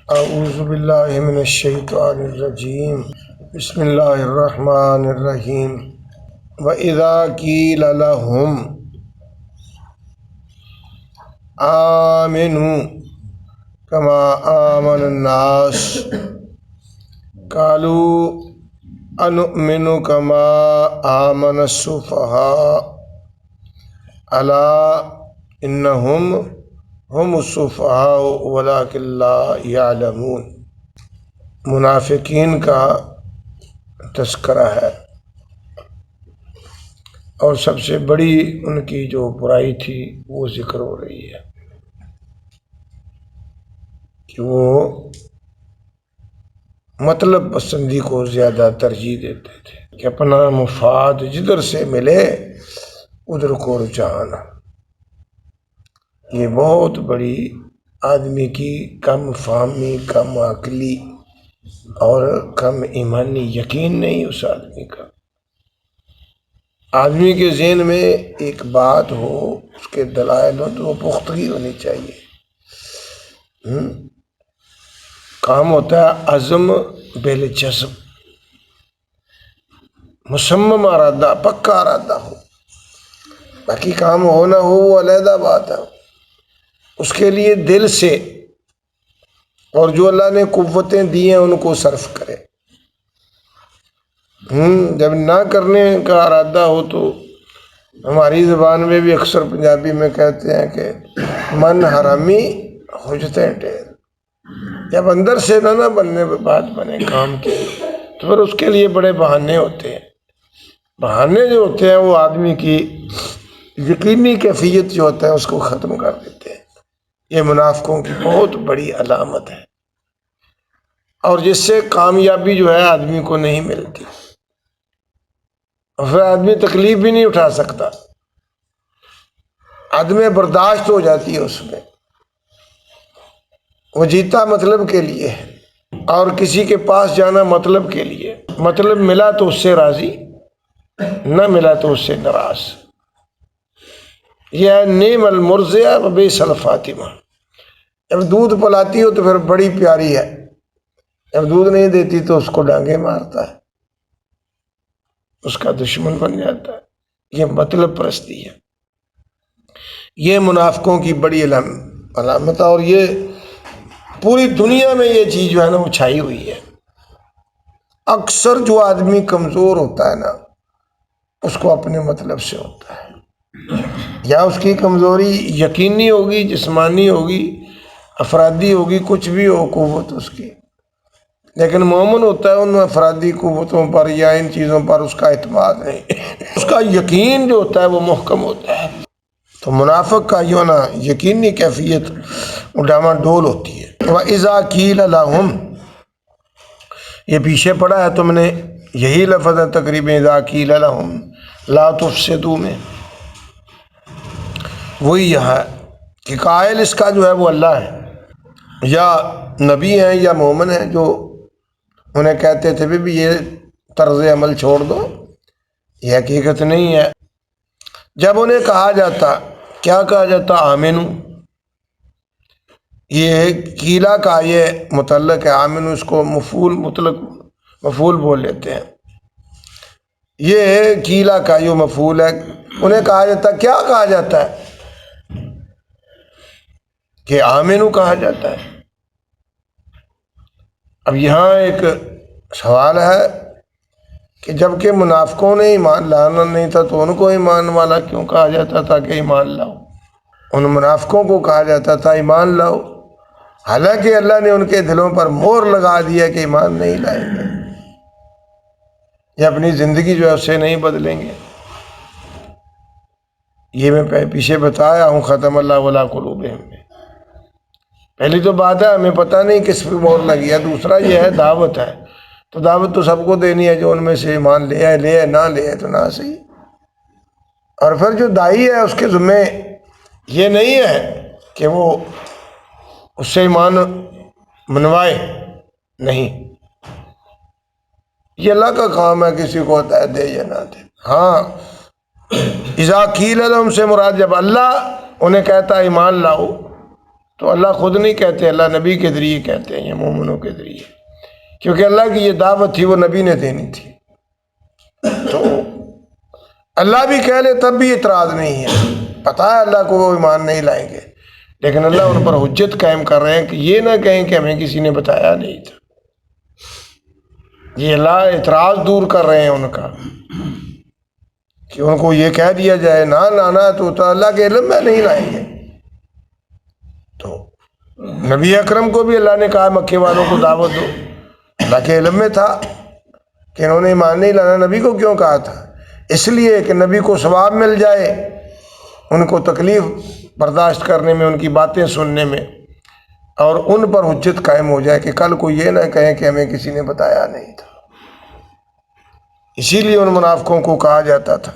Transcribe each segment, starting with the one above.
اعوذ باللہ من الشیطان الرجیم، بسم اللہ الرحمن الرحیم۔ وَإِذَا قِيلَ لَهُمْ آمِنُوا كَمَا آمَنَ النَّاسُ قَالُوا أَنُؤْمِنُ كَمَا آمَنَ السُّفَهَاءُ أَلَا إِنَّهُمْ هُمُ السُّفَهَاءُ وَلَٰكِن لَّا يَعْلَمُونَ۔ منافقین کا تذکرہ ہے، اور سب سے بڑی ان کی جو برائی تھی وہ ذکر ہو رہی ہے کہ وہ مطلب پسندی کو زیادہ ترجیح دیتے تھے کہ اپنا مفاد جدھر سے ملے ادھر کو رجحان۔ یہ بہت بڑی آدمی کی کم فہمی، کم عقلی اور کم ایمانی یقین نہیں اس آدمی کا۔ آدمی کے ذہن میں ایک بات ہو، اس کے دلائل ہو تو وہ پختگی ہونی چاہیے۔ کام ہوتا ہے عزم بالجزم، مصمم ارادہ، پکا ارادہ ہو۔ باقی کام ہو نہ ہو وہ علیحدہ بات ہے، اس کے لیے دل سے اور جو اللہ نے قوتیں دی ہیں ان کو صرف کرے۔ جب نہ کرنے کا ارادہ ہو تو ہماری زبان میں بھی اکثر پنجابی میں کہتے ہیں کہ من حرامی حجتیں ٹھہر۔ جب اندر سے نہ بننے پہ بات بنے کام کی تو پھر اس کے لیے بڑے بہانے ہوتے ہیں۔ بہانے جو ہوتے ہیں وہ آدمی کی یقینی کیفیت جو ہوتا ہے اس کو ختم کر دیتے ہیں۔ یہ منافقوں کی بہت بڑی علامت ہے، اور جس سے کامیابی جو ہے آدمی کو نہیں ملتی، اور پھر آدمی تکلیف بھی نہیں اٹھا سکتا، عدم برداشت ہو جاتی ہے اس میں۔ وہ جیتا مطلب کے لیے ہے، اور کسی کے پاس جانا مطلب کے لیے۔ مطلب ملا تو اس سے راضی، نہ ملا تو اس سے ناراض۔ یہ ہے نعم المرضعہ و بئس الفاطمہ۔ جب دودھ پلاتی ہو تو پھر بڑی پیاری ہے، جب دودھ نہیں دیتی تو اس کو ڈانگیں مارتا ہے، اس کا دشمن بن جاتا ہے۔ یہ مطلب پرستی ہے، یہ منافقوں کی بڑی علامت ہے، اور یہ پوری دنیا میں یہ چیز جو ہے نا وہ چھائی ہوئی ہے۔ اکثر جو آدمی کمزور ہوتا ہے نا اس کو اپنے مطلب سے ہوتا ہے، یا اس کی کمزوری یقینی ہوگی، جسمانی ہوگی، افرادی ہوگی، کچھ بھی ہو قوت اس کی، لیکن مومن ہوتا ہے ان افرادی قوتوں پر یا ان چیزوں پر اس کا اعتماد نہیں، اس کا یقین جو ہوتا ہے وہ محکم ہوتا ہے۔ تو منافق کا جو نا یقینی کیفیت ڈاما ڈول ہوتی ہے۔ وَإِذَا قِيلَ لَهُمْ، یہ پیچھے پڑا ہے تم نے، یہی لفظ ہے تقریباً اِذَا قِيلَ لَهُمْ لَا تُفْسِدُوا میں، وہی یہاں ہے کہ قائل اس کا جو ہے وہ اللہ ہے، یا نبی ہیں یا مومن ہیں جو انہیں کہتے تھے بھی یہ طرز عمل چھوڑ دو، یہ حقیقت نہیں ہے۔ جب انہیں کہا جاتا، کیا کہا جاتا؟ آمنو، یہ قیلا کا یہ متعلق ہے، آمنو اس کو مفعول مطلق مفعول بول لیتے ہیں، یہ قیلا کا یہ مفعول ہے۔ انہیں کہا جاتا، کیا کہا جاتا ہے؟ کہ آمنو کہا جاتا ہے۔ اب یہاں ایک سوال ہے کہ جب کہ منافقوں نے ایمان لانا نہیں تھا تو ان کو ایمان والا کیوں کہا جاتا تھا کہ ایمان لاؤ؟ ان منافقوں کو کہا جاتا تھا ایمان لاؤ، حالانکہ اللہ نے ان کے دلوں پر مہر لگا دیا کہ ایمان نہیں لائیں گے، یہ اپنی زندگی جو ہے اسے نہیں بدلیں گے۔ یہ میں پیچھے بتایا ہوں ختم اللہ علی قلوبہم میں۔ پہلی تو بات ہے ہمیں پتہ نہیں کس پہ مہر لگی ہے، دوسرا یہ ہے دعوت ہے، تو دعوت تو سب کو دینی ہے، جو ان میں سے ایمان لے آئے لے آئے، نہ لے آئے تو نہ صحیح۔ اور پھر جو داعی ہے اس کے ذمہ یہ نہیں ہے کہ وہ اس سے ایمان منوائے، نہیں، یہ اللہ کا کام ہے، کسی کو ہدایت دے یا نہ دے۔ ہاں، اذا قیل لہم سے مراد جب اللہ انہیں کہتا ہے ایمان لاؤ تو اللہ خود نہیں کہتے، اللہ نبی کے ذریعے کہتے ہیں یا مومنوں کے ذریعے، کیونکہ اللہ کی یہ دعوت تھی وہ نبی نے دینی تھی۔ تو اللہ بھی کہہ لے تب بھی اعتراض نہیں ہے، پتہ ہے اللہ کو وہ ایمان نہیں لائیں گے، لیکن اللہ ان پر حجت قائم کر رہے ہیں کہ یہ نہ کہیں کہ ہمیں کسی نے بتایا نہیں تھا۔ یہ اللہ اعتراض دور کر رہے ہیں ان کا، کہ ان کو یہ کہہ دیا جائے نہ لانا تو اللہ کے علم میں نہیں لائیں گے۔ تو نبی اکرم کو بھی اللہ نے کہا مکے والوں کو دعوت دو، اللہ کے علم میں تھا کہ انہوں نے ایمان نہیں لانا۔ نبی کو کیوں کہا تھا؟ اس لیے کہ نبی کو ثواب مل جائے، ان کو تکلیف برداشت کرنے میں، ان کی باتیں سننے میں، اور ان پر حجت قائم ہو جائے کہ کل کو یہ نہ کہیں کہ ہمیں کسی نے بتایا نہیں تھا۔ اسی لیے ان منافقوں کو کہا جاتا تھا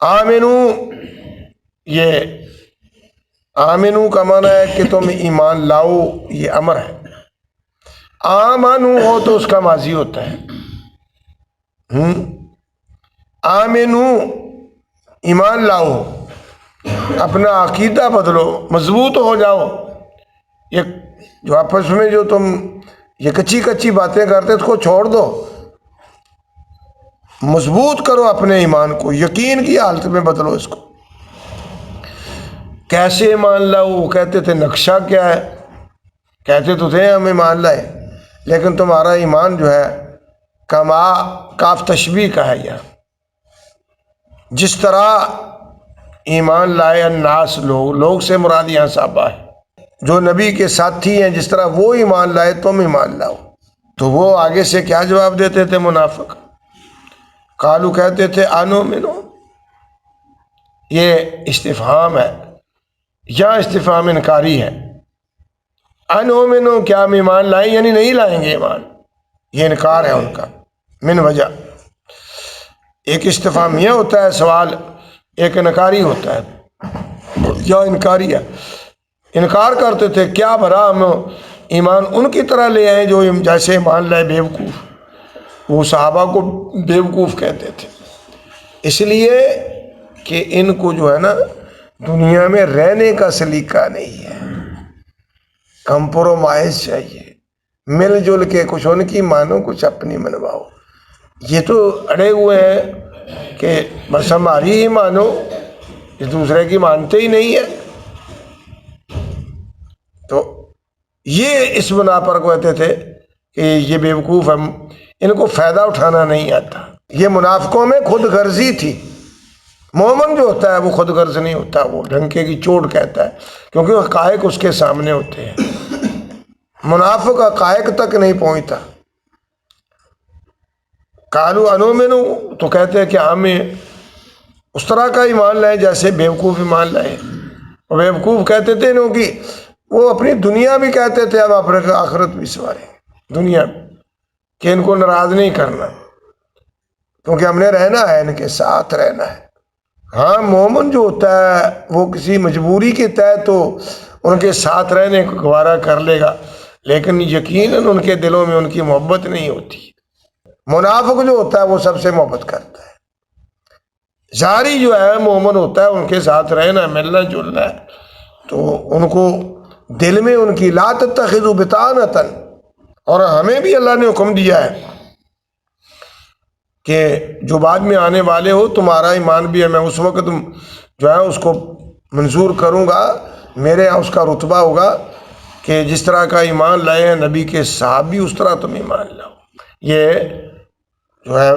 آمنو، یہ آمنو کا معنی ہے کہ تم ایمان لاؤ، یہ امر ہے۔ آمنو ہو تو اس کا ماضی ہوتا ہے، آمنو ایمان لاؤ، اپنا عقیدہ بدلو، مضبوط ہو جاؤ۔ یہ جو آپس میں جو تم یہ کچی کچی باتیں کرتے اس کو چھوڑ دو، مضبوط کرو اپنے ایمان کو، یقین کی حالت میں بدلو اس کو۔ کیسے ایمان لاؤ؟ وہ کہتے تھے نقشہ کیا ہے، کہتے تو تھے ہم ایمان لائے، لیکن تمہارا ایمان جو ہے کما کاف تشبیہ کا ہے، یہاں جس طرح ایمان لائے الناس، لوگ سے مراد یہاں صحابہ ہے جو نبی کے ساتھی ہیں، جس طرح وہ ایمان لائے تم ایمان لاؤ۔ تو وہ آگے سے کیا جواب دیتے تھے منافق؟ قالو کہتے تھے انؤمنو، یہ استفہام ہے، یہاں استفہام انکاری ہے۔ انؤمنو، کیا ہم ایمان لائیں؟ یعنی نہیں لائیں گے ایمان، یہ انکار ہے ان کا۔ من وجہ، ایک استفہام یہ ہوتا ہے سوال، ایک انکاری ہوتا ہے، یا انکاری ہے، انکار کرتے تھے کیا بھرا ہم ایمان ان کی طرح لے آئیں جو جیسے ایمان لائے بیوقوف۔ وہ صحابہ کو بیوقوف کہتے تھے، اس لیے کہ ان کو جو ہے نا دنیا میں رہنے کا سلیقہ نہیں ہے، کمپرومائز چاہیے، مل جل کے کچھ ان کی مانو کچھ اپنی منواؤ۔ یہ تو اڑے ہوئے ہیں کہ بس ہماری ہی مانو، اس دوسرے کی مانتے ہی نہیں ہے۔ تو یہ اس بنا پر کہتے تھے کہ یہ بیوقوف، ہم ان کو فائدہ اٹھانا نہیں آتا۔ یہ منافقوں میں خود غرضی تھی۔ مومن جو ہوتا ہے وہ خود غرض نہیں ہوتا، وہ ڈنکے کی چوٹ کہتا ہے، کیونکہ حقائق اس کے سامنے ہوتے ہیں۔ منافق حقائق تک نہیں پہنچتا۔ قالوا انؤمنو، تو کہتے ہیں کہ ہمیں اس طرح کا ایمان لائے جیسے بیوقوف ایمان لائے۔ اور بیوقوف کہتے تھے انہوں کی، وہ اپنی دنیا بھی کہتے تھے اب اپنے آخرت بھی سواریں، دنیا کہ ان کو ناراض نہیں کرنا، کیونکہ ہم نے رہنا ہے، ان کے ساتھ رہنا ہے۔ ہاں مومن جو ہوتا ہے وہ کسی مجبوری کے تحت تو ان کے ساتھ رہنے کو گوارا کر لے گا، لیکن یقیناً ان کے دلوں میں ان کی محبت نہیں ہوتی۔ منافق جو ہوتا ہے وہ سب سے محبت کرتا ہے، ظاہری جو ہے مومن ہوتا ہے ان کے ساتھ رہنا، ملنا جلنا ہے، تو ان کو دل میں ان کی لا تتخذوا بطانۃ، اور ہمیں بھی اللہ نے حکم دیا ہے کہ جو بعد میں آنے والے ہو تمہارا ایمان بھی ہے، میں اس وقت جو ہے اس کو منظور کروں گا، میرے یہاں اس کا رتبہ ہوگا کہ جس طرح کا ایمان لائے ہیں نبی کے صحابی اس طرح تم ایمان لاؤ۔ یہ جو ہے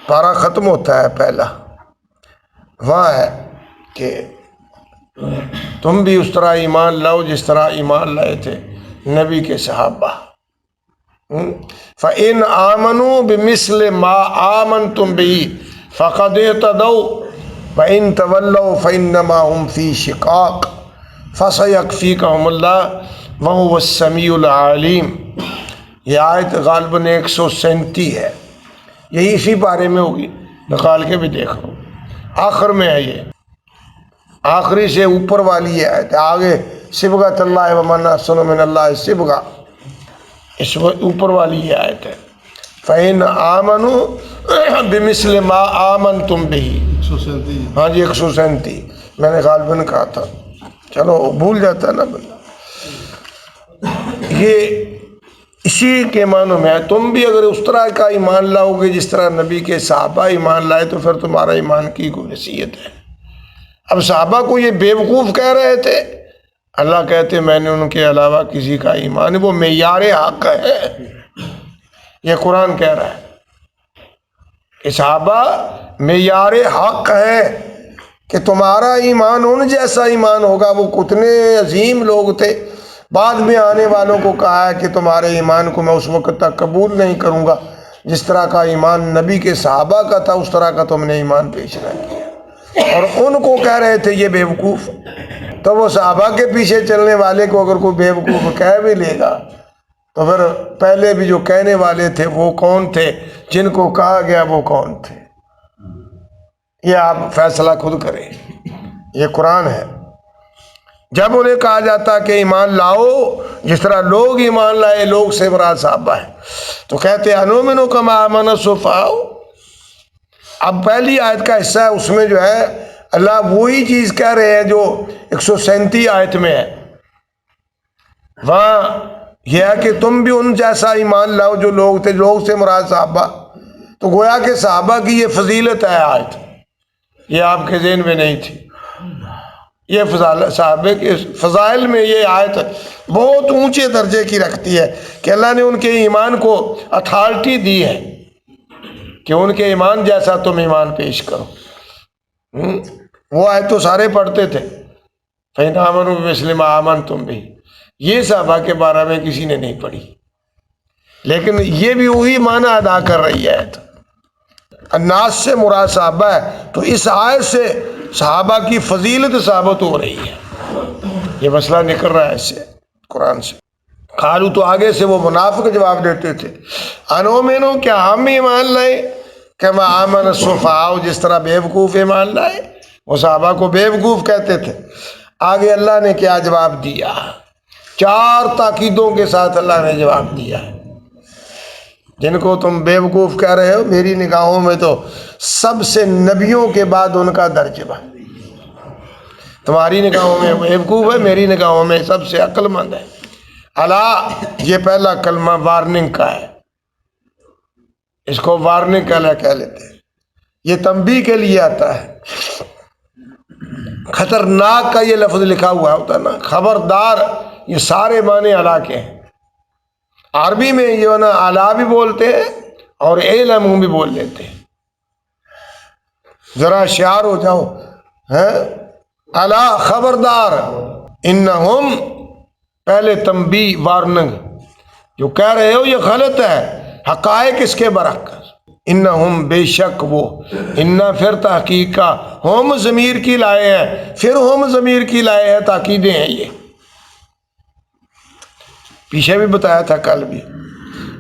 پارہ ختم ہوتا ہے پہلا، وہاں ہے کہ تم بھی اس طرح ایمان لاؤ جس طرح ایمان لائے تھے نبی کے صحابہ۔ فَإِنْ آمَنُوا بِمِثْلِ مَا آمَنْتُمْ بِهِ فَقَدْ اهْتَدَوْا وَإِنْ تَوَلَّوْا فَإِنَّمَا هُمْ فِي شِقَاقٍ فَسَيَكْفِيكَهُمُ اللَّهُ وَهُوَ السَّمِيعُ الْعَلِيمُ۔ یہ آیت غالباً 137 ہے، یہی اسی بارے میں ہوگی، نکال کے بھی دیکھ لو، آخر میں ہے، یہ آخری سے اوپر والی ہے آیت، آگے صبغۃ اللہ ومن احسن من اللہ صبغہ، اس اوپر والی یہ آیت ہے۔ فَإِنْ آمَنُوا بِمِثْلِ مَا آمَنْتُمْ بِهِ، ہاں جی 137 میں نے غالباً کہا تھا۔ چلو بھول جاتا ہے نا بندہ. یہ اسی کے معنوں میں ہے. تم بھی اگر اس طرح کا ایمان لاؤ گے جس طرح نبی کے صحابہ ایمان لائے تو پھر تمہارا ایمان کی کوئی حیثیت ہے. اب صحابہ کو یہ بیوقوف کہہ رہے تھے، اللہ کہتے میں نے ان کے علاوہ کسی کا ایمان، وہ معیار حق ہے. یہ قرآن کہہ رہا ہے کہ صحابہ معیار حق ہے کہ تمہارا ایمان ان جیسا ایمان ہوگا. وہ کتنے عظیم لوگ تھے. بعد میں آنے والوں کو کہا ہے کہ تمہارے ایمان کو میں اس وقت تک قبول نہیں کروں گا جس طرح کا ایمان نبی کے صحابہ کا تھا، اس طرح کا تم نے ایمان پیش نہ کیا. اور ان کو کہہ رہے تھے یہ بیوقوف. تو وہ صحابہ کے پیچھے چلنے والے کو اگر کوئی بیوقوف کہہ بھی لے گا تو پھر پہلے بھی جو کہنے والے تھے وہ کون تھے، جن کو کہا گیا وہ کون تھے، یہ آپ فیصلہ خود کریں. یہ قرآن ہے. جب انہیں کہا جاتا کہ ایمان لاؤ جس طرح لوگ ایمان لائے، لوگ سے مراد صحابہ ہے، تو کہتے انؤمن کما آمن السفہاء. اب پہلی آیت کا حصہ ہے، اس میں جو ہے اللہ وہی چیز کہہ رہے ہیں جو 137 آیت میں ہے. وہاں یہ ہے کہ تم بھی ان جیسا ایمان لاؤ جو لوگ تھے، لوگ سے مراد صحابہ. تو گویا کہ صحابہ کی یہ فضیلت ہے آیت، یہ آپ کے ذہن میں نہیں تھی. یہ صحابہ کے فضائل میں یہ آیت بہت اونچے درجے کی رکھتی ہے کہ اللہ نے ان کے ایمان کو اتھارٹی دی ہے کہ ان کے ایمان جیسا تم ایمان پیش کرو. وہ آیت تو سارے پڑھتے تھے، فَإِنْ آمَنُوا بِمِثْلِ مَا آمَنْتُمْ بِهِ. یہ صحابہ کے بارے میں کسی نے نہیں پڑھی، لیکن یہ بھی وہی معنی ادا کر رہی ہے. الناس سے مراد صحابہ ہے، تو اس آیت سے صحابہ کی فضیلت ثابت ہو رہی ہے. یہ مسئلہ نکل رہا ہے اس سے قرآن سے. قالو تو آگے سے وہ منافق جواب دیتے تھے، انؤمن کیا ہم ایمان لائے کما آمن السفہاء، جس طرح بیوقوف ایمان لائے. وہ صحابہ کو بیوقوف کہتے تھے. آگے اللہ نے کیا جواب دیا؟ 4 تاکیدوں کے ساتھ اللہ نے جواب دیا ہے. جن کو تم بیوقوف کہہ رہے ہو، میری نگاہوں میں تو سب سے نبیوں کے بعد ان کا درجہ. تمہاری نگاہوں میں بیوقوف ہے، میری نگاہوں میں سب سے عقل مند ہے. الا، یہ پہلا کلمہ وارننگ کا ہے، اس کو وارننگ کہہ لیتے ہیں. یہ تنبیہ کے لیے آتا ہے. خطرناک کا یہ لفظ لکھا ہوا ہوتا ہے نا، خبردار. یہ سارے معنی الا کے ہیں. عربی میں یہ نا الا بھی بولتے ہیں اور علم بھی بول لیتے ہیں. ذرا ہوشیار ہو جاؤ. الا، خبردار. انہم، پہلے تنبیہ وارننگ، جو کہہ رہے ہو یہ غلط ہے، حقائق اس کے برعکس. انہم، بے شک وہ، انہا پھر تحقیق کا، ہم ضمیر کی لائے ہیں، پھر ہم ضمیر کی لائے ہیں، تاکیدیں ہیں. یہ پیچھے بھی بتایا تھا کل بھی،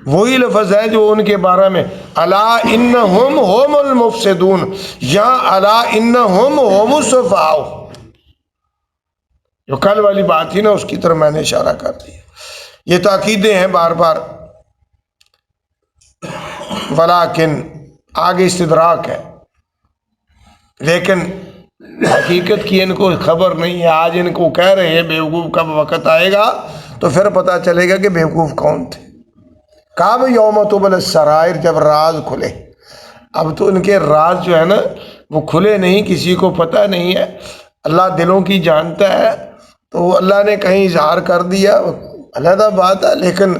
وہی لفظ ہے جو ان کے بارے میں الا انہم ہم المفسدون، یہاں الا انہم ہم السفہاء. جو کل والی بات تھی نا اس کی طرف میں نے اشارہ کر دیا. یہ تاکیدیں ہیں بار بار. ولیکن، آگے استدراک ہے، لیکن حقیقت کی ان کو خبر نہیں ہے. آج ان کو کہہ رہے ہیں بیوقوف، کب وقت آئے گا تو پھر پتہ چلے گا کہ بیوقوف کون تھے. کب یوم تبلی السرائر، جب راز کھلے. اب تو ان کے راز جو ہے نا وہ کھلے نہیں، کسی کو پتہ نہیں ہے. اللہ دلوں کی جانتا ہے، تو اللہ نے کہیں اظہار کر دیا، علیحدہ بات ہے. لیکن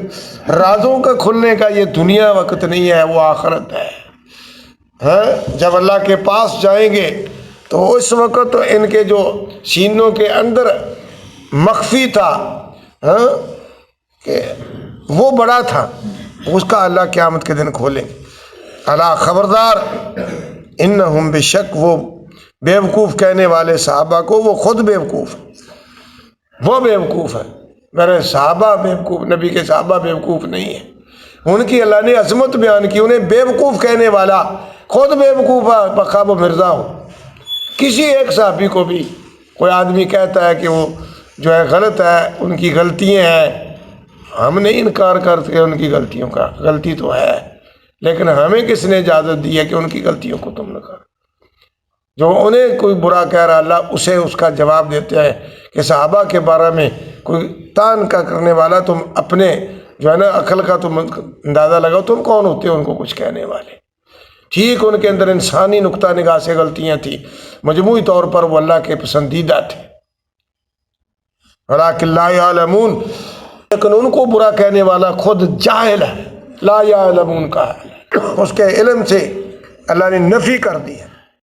رازوں کا کھلنے کا یہ دنیا وقت نہیں ہے، وہ آخرت ہے. جب اللہ کے پاس جائیں گے تو اس وقت تو ان کے جو سینوں کے اندر مخفی تھا کہ وہ بڑا تھا، اس کا اللہ قیامت کے دن کھولیں. اللہ، خبردار. انہم، بے شک وہ بیوقوف کہنے والے صحابہ کو، وہ خود بیوقوف، وہ بیوقوف ہے. میرے صحابہ بیوقوف، نبی کے صحابہ بیوقوف نہیں ہیں. ان کی اللہ نے عظمت بیان کی. انہیں بیوقوف کہنے والا خود بیوقوف ہے، پکا وہ مرزا ہو. کسی ایک صحابی کو بھی کوئی آدمی کہتا ہے کہ وہ جو ہے غلط ہے، ان کی غلطیاں ہیں، ہم نہیں انکار کرتے ان کی غلطیوں کا، غلطی تو ہے، لیکن ہمیں کس نے اجازت دی ہے کہ ان کی غلطیوں کو تم نہ کرو. جو انہیں کوئی برا کہہ رہا، اللہ اسے اس کا جواب دیتے ہیں کہ صحابہ کے بارے میں کوئی تان کا کرنے والا، تم اپنے جو ہے نا عقل کا تم اندازہ لگاؤ، تم کون ہوتے ہو ان کو کچھ کہنے والے؟ ٹھیک ان کے اندر انسانی نقطہ نگاہ سے غلطیاں تھیں، مجموعی طور پر وہ اللہ کے پسندیدہ تھے، ولیکن لا یعلمون، لیکن ان کو برا کہنے والا خود جاہل ہے، لا یعلمون کا ہے، اس کے علم سے اللہ نے نفی کر دی ہے۔